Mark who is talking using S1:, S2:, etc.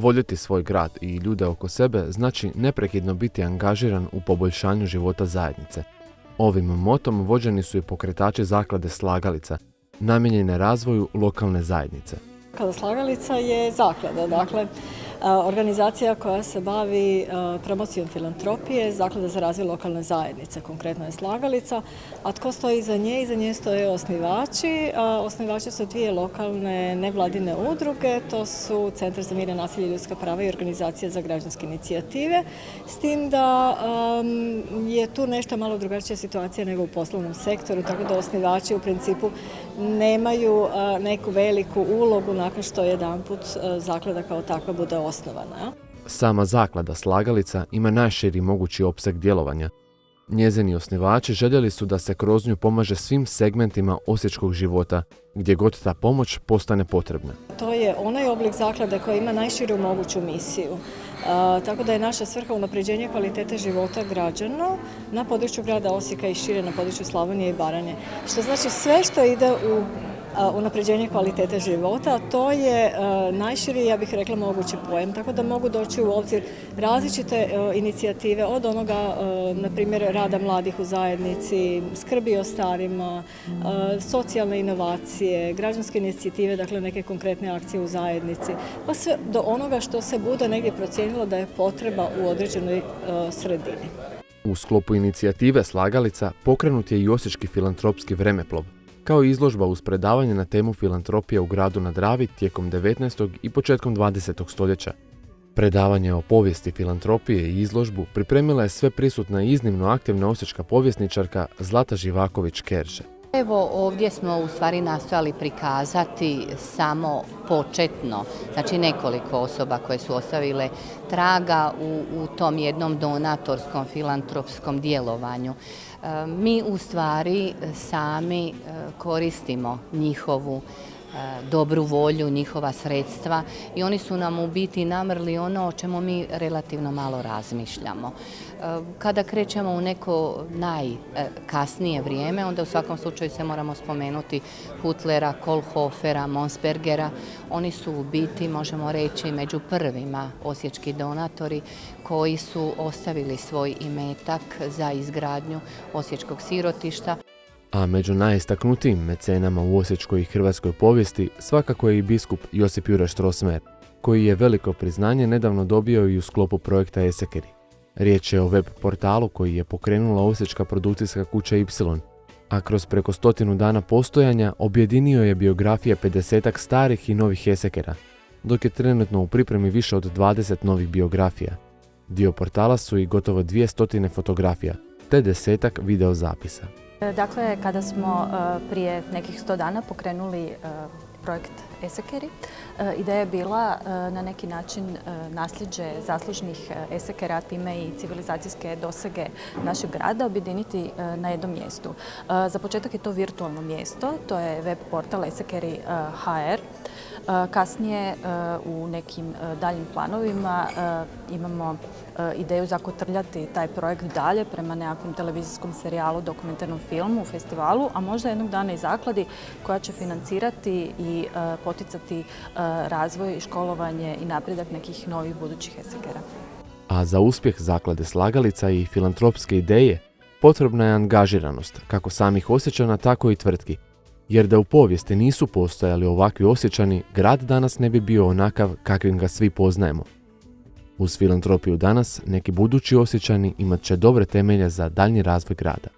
S1: Voljeti svoj grad i ljude oko sebe znači neprekidno biti angažiran u poboljšanju života zajednice. Ovim motom vođeni su i pokretači zaklade Slagalica, namijenjene razvoju lokalne zajednice.
S2: Zaklada Slagalica je zaklada, dakle, organizacija koja se bavi promocijom filantropije, Zaklada za razvoj lokalne zajednice, konkretno je Slagalica. A tko stoji iza nje? Iza nje stoje osnivači. Osnivači su dvije lokalne nevladine udruge, to su Centar za mir, nasilje i ljudska prava i Organizacija za građanske inicijative, s tim da je tu nešto malo drugačija situacija nego u poslovnom sektoru, tako da osnivači u principu nemaju neku veliku ulogu nakon što jedanput zaklada kao takva bude osnovana.
S1: Sama zaklada Slagalica ima najširi mogući opseg djelovanja. Njezini osnivači željeli su da se kroz nju pomaže svim segmentima osječkog života, gdje god ta pomoć postane potrebna.
S2: To je onaj oblik zaklade koji ima najširu moguću misiju. Tako da je naša svrha unapređenje kvalitete života građana na području grada Osijeka i šire na području Slavonije i Baranje. Što znači sve što ide u unapređenje kvalitete života, to je najširi, ja bih rekla, mogući pojam, tako da mogu doći u obzir različite inicijative od onoga, na primjer, rada mladih u zajednici, skrbi o starima, socijalne inovacije, građanske inicijative, dakle neke konkretne akcije u zajednici, pa sve do onoga što se bude negdje procijenilo da je potreba u određenoj sredini.
S1: U sklopu inicijative Slagalica pokrenut je i Osječki filantropski vremeplov, kao izložba uz predavanje na temu filantropije u gradu na Dravi tijekom 19. i početkom 20. stoljeća. Predavanje o povijesti filantropije i izložbu pripremila je sve prisutna i iznimno aktivna osječka povjesničarka Zlata Živaković-Kerže.
S3: Evo ovdje smo u stvari nastojali prikazati samo početno, znači nekoliko osoba koje su ostavile traga u tom jednom donatorskom filantropskom djelovanju. Mi u stvari sami koristimo njihovu dobru volju, njihova sredstva i oni su nam u biti namrli ono o čemu mi relativno malo razmišljamo. Kada krećemo u neko najkasnije vrijeme, onda u svakom slučaju se moramo spomenuti Hutlera, Kohlhofera, Monsbergera. Oni su u biti, možemo reći, među prvima osječki donatori koji su ostavili svoj imetak za izgradnju osječkog sirotišta.
S1: A među najistaknutijim mecenama u osječkoj i hrvatskoj povijesti svakako je i biskup Josip Juraj Strossmayer, koji je veliko priznanje nedavno dobio i u sklopu projekta Esekeri. Riječ je o web portalu koji je pokrenula osječka produkcijska kuća Y, a kroz preko 100 dana postojanja objedinio je biografije 50-ak starih i novih Esekera, dok je trenutno u pripremi više od 20 novih biografija. Dio portala su i gotovo 200 fotografija, te 10-ak videozapisa.
S4: Dakle, kada smo prije nekih 100 dana pokrenuli projekt Esekeri, ideja je bila na neki način nasljeđe zaslužnih Esekera, time i civilizacijske dosege našeg grada objediniti na jednom mjestu. Za početak je to virtualno mjesto, to je web portal Esekeri.hr. Kasnije u nekim daljim planovima imamo ideju zakotrljati taj projekt dalje prema nekakvom televizijskom serijalu, dokumentarnom filmu, festivalu, a možda jednog dana i zakladi koja će financirati i poticati razvoj, školovanje i napredak nekih novih budućih Esekera.
S1: A za uspjeh zaklade Slagalica i filantropske ideje potrebna je angažiranost kako samih Osječana, tako i tvrtki. Jer da u povijesti nisu postojali ovakvi Osječani, grad danas ne bi bio onakav kakvim ga svi poznajemo. Uz filantropiju danas neki budući Osječani imat će dobre temelje za daljnji razvoj grada.